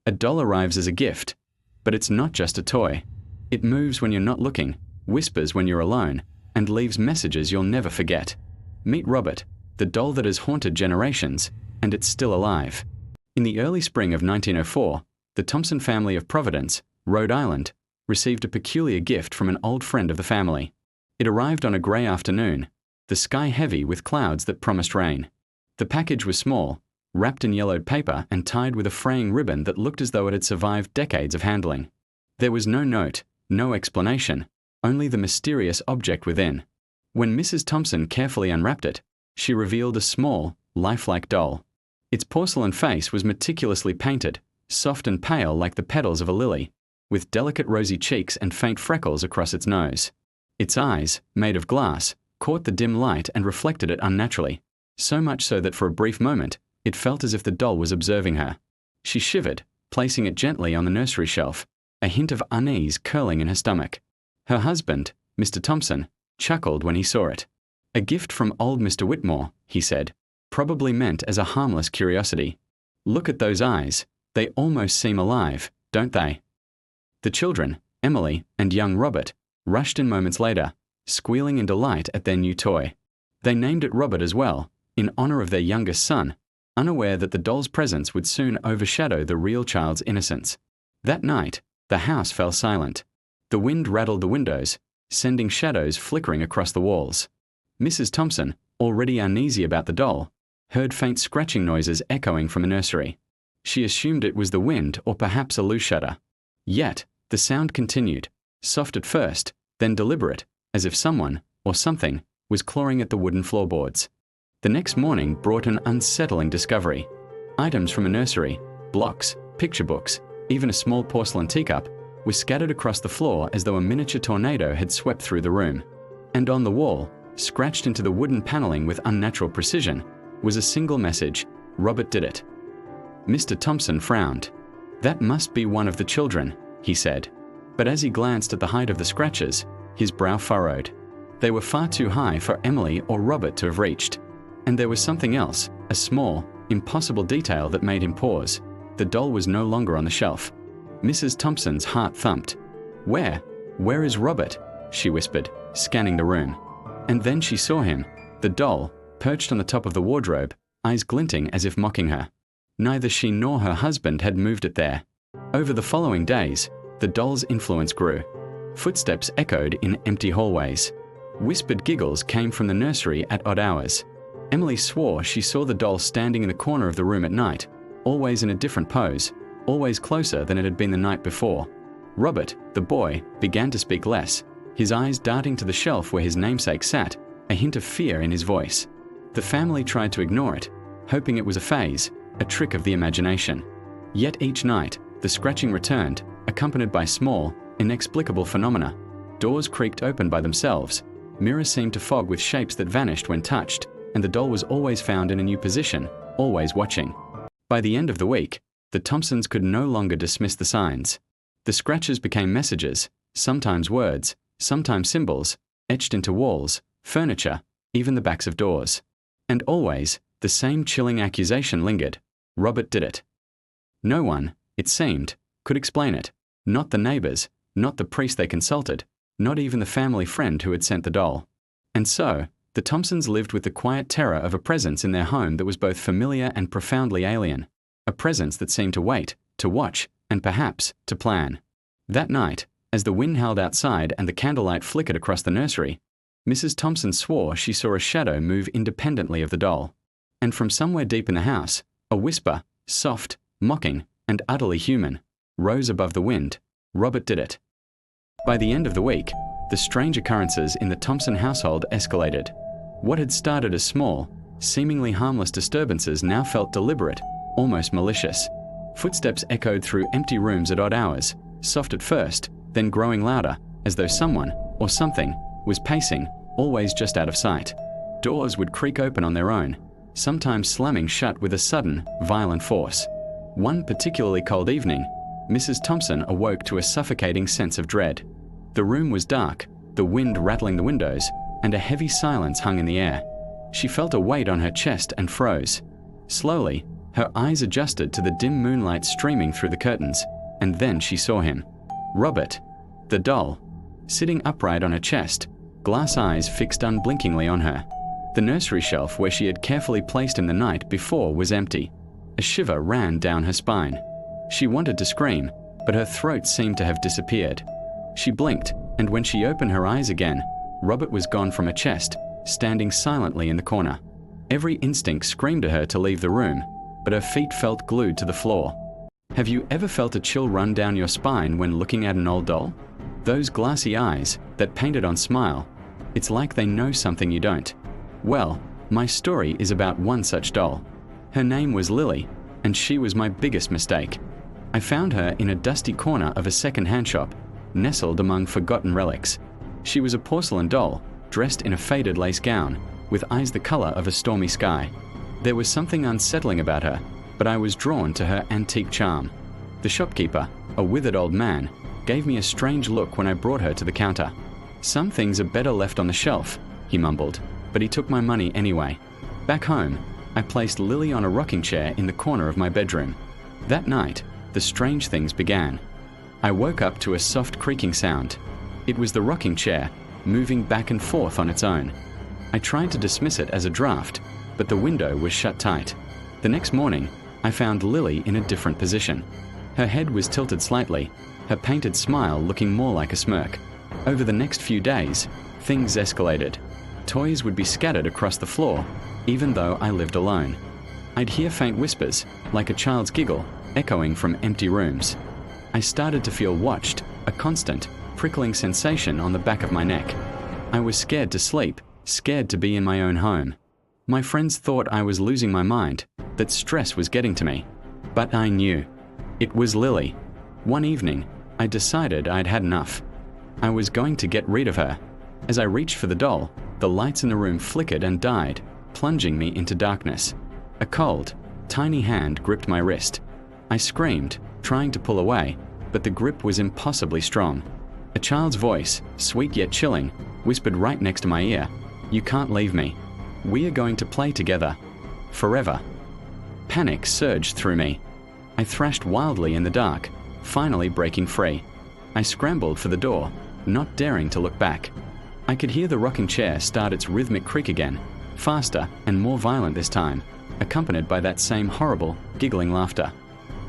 A doll arrives as a gift, but it's not just a toy. It moves when you're not looking, whispers when you're alone, and leaves messages you'll never forget. Meet Robert, the doll that has haunted generations, and it's still alive. In the early spring of 1904, the Thompson family of Providence, Rhode Island, received a peculiar gift from an old friend of the family. It arrived on a grey afternoon, the sky heavy with clouds that promised rain. The package was small, wrapped in yellowed paper and tied with a fraying ribbon that looked as though it had survived decades of handling. There was no note, no explanation, only the mysterious object within. When Mrs. Thompson carefully unwrapped it, she revealed a small, lifelike doll. Its porcelain face was meticulously painted, soft and pale like the petals of a lily, with delicate rosy cheeks and faint freckles across its nose. Its eyes, made of glass, caught the dim light and reflected it unnaturally, so much so that for a brief moment, it felt as if the doll was observing her. She shivered, placing it gently on the nursery shelf, a hint of unease curling in her stomach. Her husband, Mr. Thompson, chuckled when he saw it. A gift from old Mr. Whitmore, he said, probably meant as a harmless curiosity. Look at those eyes, they almost seem alive, don't they? The children, Emily and young Robert, rushed in moments later, squealing in delight at their new toy. They named it Robert as well, in honor of their youngest son, unaware that the doll's presence would soon overshadow the real child's innocence. That night, the house fell silent. The wind rattled the windows, sending shadows flickering across the walls. Mrs. Thompson, already uneasy about the doll, heard faint scratching noises echoing from a nursery. She assumed it was the wind or perhaps a loose shutter. Yet, the sound continued, soft at first, then deliberate, as if someone, or something, was clawing at the wooden floorboards. The next morning brought an unsettling discovery. Items from a nursery, blocks, picture books, even a small porcelain teacup, were scattered across the floor as though a miniature tornado had swept through the room. And on the wall, scratched into the wooden paneling with unnatural precision, was a single message: Robert did it. Mr. Thompson frowned. That must be one of the children, he said. But as he glanced at the height of the scratches, his brow furrowed. They were far too high for Emily or Robert to have reached. And there was something else, a small, impossible detail that made him pause. The doll was no longer on the shelf. Mrs. Thompson's heart thumped. Where is Robert? She whispered, scanning the room. And then she saw him, the doll, perched on the top of the wardrobe, eyes glinting as if mocking her. Neither she nor her husband had moved it there. Over the following days, the doll's influence grew. Footsteps echoed in empty hallways. Whispered giggles came from the nursery at odd hours. Emily swore she saw the doll standing in the corner of the room at night, always in a different pose, always closer than it had been the night before. Robert, the boy, began to speak less, his eyes darting to the shelf where his namesake sat, a hint of fear in his voice. The family tried to ignore it, hoping it was a phase, a trick of the imagination. Yet each night, the scratching returned, accompanied by small, inexplicable phenomena. Doors creaked open by themselves, mirrors seemed to fog with shapes that vanished when touched, and the doll was always found in a new position, always watching. By the end of the week, the Thompsons could no longer dismiss the signs. The scratches became messages, sometimes words, sometimes symbols, etched into walls, furniture, even the backs of doors. And always, the same chilling accusation lingered: Robert did it. No one, it seemed, could explain it. Not the neighbors, not the priest they consulted, not even the family friend who had sent the doll. And so, the Thompsons lived with the quiet terror of a presence in their home that was both familiar and profoundly alien, a presence that seemed to wait, to watch, and perhaps to plan. That night, as the wind howled outside and the candlelight flickered across the nursery, Mrs. Thompson swore she saw a shadow move independently of the doll. And from somewhere deep in the house, a whisper, soft, mocking, and utterly human, rose above the wind: Robert did it. By the end of the week, the strange occurrences in the Thompson household escalated. What had started as small, seemingly harmless disturbances now felt deliberate, almost malicious. Footsteps echoed through empty rooms at odd hours, soft at first, then growing louder, as though someone, or something, was pacing, always just out of sight. Doors would creak open on their own, sometimes slamming shut with a sudden, violent force. One particularly cold evening, Mrs. Thompson awoke to a suffocating sense of dread. The room was dark, the wind rattling the windows, and a heavy silence hung in the air. She felt a weight on her chest and froze. Slowly, Her eyes adjusted to the dim moonlight streaming through the curtains, and then she saw him. Robert, the doll, sitting upright on her chest, glass eyes fixed unblinkingly on her. The nursery shelf where she had carefully placed him the night before was empty. A shiver ran down her spine. She wanted to scream, but her throat seemed to have disappeared. She blinked, and when she opened her eyes again, Robert was gone from her chest, standing silently in the corner. Every instinct screamed to her to leave the room, but her feet felt glued to the floor. Have you ever felt a chill run down your spine when looking at an old doll? Those glassy eyes, that painted-on smile, it's like they know something you don't. Well, my story is about one such doll. Her name was Lily, and she was my biggest mistake. I found her in a dusty corner of a second-hand shop, nestled among forgotten relics. She was a porcelain doll, dressed in a faded lace gown, with eyes the color of a stormy sky. There was something unsettling about her, but I was drawn to her antique charm. The shopkeeper, a withered old man, gave me a strange look when I brought her to the counter. "Some things are better left on the shelf," he mumbled, but he took my money anyway. Back home, I placed Lily on a rocking chair in the corner of my bedroom. That night, the strange things began. I woke up to a soft creaking sound. It was the rocking chair, moving back and forth on its own. I tried to dismiss it as a draft, but the window was shut tight. The next morning, I found Lily in a different position. Her head was tilted slightly, her painted smile looking more like a smirk. Over the next few days, things escalated. Toys would be scattered across the floor, even though I lived alone. I'd hear faint whispers, like a child's giggle, echoing from empty rooms. I started to feel watched, a constant, prickling sensation on the back of my neck. I was scared to sleep, scared to be in my own home. My friends thought I was losing my mind, that stress was getting to me. But I knew. It was Lily. One evening, I decided I'd had enough. I was going to get rid of her. As I reached for the doll, the lights in the room flickered and died, plunging me into darkness. A cold, tiny hand gripped my wrist. I screamed, trying to pull away, but the grip was impossibly strong. A child's voice, sweet yet chilling, whispered right next to my ear, "You can't leave me. We are going to play together. Forever." Panic surged through me. I thrashed wildly in the dark, finally breaking free. I scrambled for the door, not daring to look back. I could hear the rocking chair start its rhythmic creak again, faster and more violent this time, accompanied by that same horrible, giggling laughter.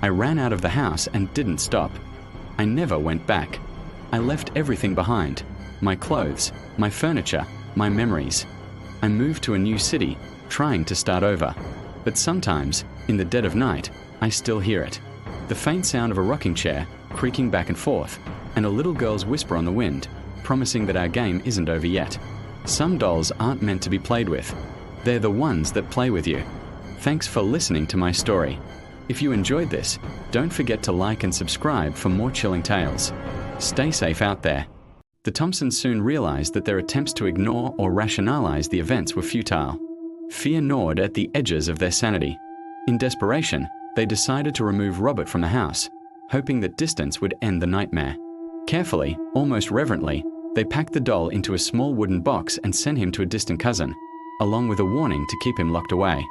I ran out of the house and didn't stop. I never went back. I left everything behind. My clothes, my furniture, my memories. I moved to a new city, trying to start over. But sometimes, in the dead of night, I still hear it. The faint sound of a rocking chair, creaking back and forth, and a little girl's whisper on the wind, promising that our game isn't over yet. Some dolls aren't meant to be played with. They're the ones that play with you. Thanks for listening to my story. If you enjoyed this, don't forget to like and subscribe for more chilling tales. Stay safe out there. The Thompsons soon realized that their attempts to ignore or rationalize the events were futile. Fear gnawed at the edges of their sanity. In desperation, they decided to remove Robert from the house, hoping that distance would end the nightmare. Carefully, almost reverently, they packed the doll into a small wooden box and sent him to a distant cousin, along with a warning to keep him locked away.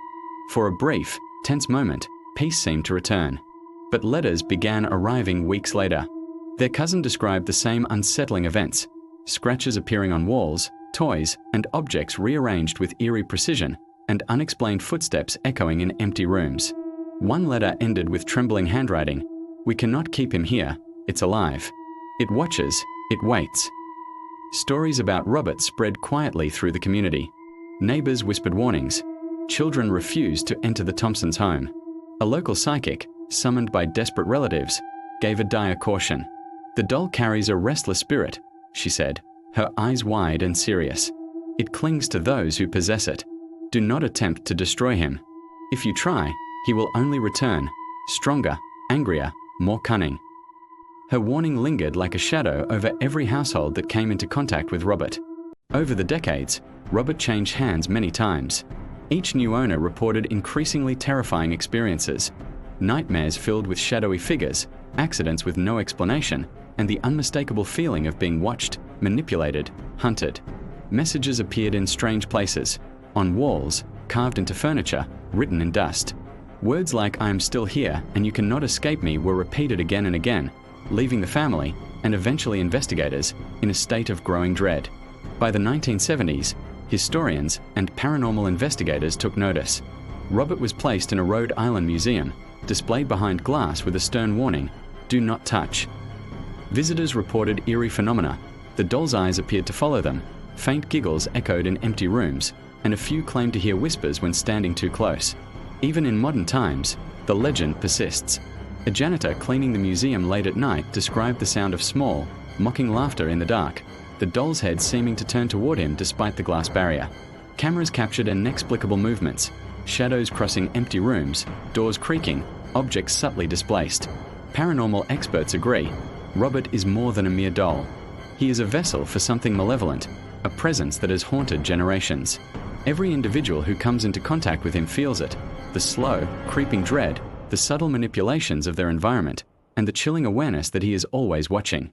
For a brief, tense moment, peace seemed to return. But letters began arriving weeks later. Their cousin described the same unsettling events: scratches appearing on walls, toys, and objects rearranged with eerie precision, and unexplained footsteps echoing in empty rooms. One letter ended with trembling handwriting: "We cannot keep him here. It's alive. It watches. It waits." Stories about Robert spread quietly through the community. Neighbors whispered warnings. Children refused to enter the Thompsons' home. A local psychic, summoned by desperate relatives, gave a dire caution. "The doll carries a restless spirit," she said, her eyes wide and serious. "It clings to those who possess it. Do not attempt to destroy him. If you try, he will only return, stronger, angrier, more cunning." Her warning lingered like a shadow over every household that came into contact with Robert. Over the decades, Robert changed hands many times. Each new owner reported increasingly terrifying experiences: nightmares filled with shadowy figures, accidents with no explanation, and the unmistakable feeling of being watched, manipulated, hunted. Messages appeared in strange places, on walls, carved into furniture, written in dust. Words like "I am still here and you cannot escape me" were repeated again and again, leaving the family, and eventually investigators, in a state of growing dread. By the 1970s, historians and paranormal investigators took notice. Robert was placed in a Rhode Island museum, displayed behind glass with a stern warning, "Do not touch." Visitors reported eerie phenomena. The doll's eyes appeared to follow them, faint giggles echoed in empty rooms, and a few claimed to hear whispers when standing too close. Even in modern times, the legend persists. A janitor cleaning the museum late at night described the sound of small, mocking laughter in the dark, the doll's head seeming to turn toward him despite the glass barrier. Cameras captured inexplicable movements, shadows crossing empty rooms, doors creaking, objects subtly displaced. Paranormal experts agree, Robert is more than a mere doll. He is a vessel for something malevolent, a presence that has haunted generations. Every individual who comes into contact with him feels it, the slow, creeping dread, the subtle manipulations of their environment, and the chilling awareness that he is always watching.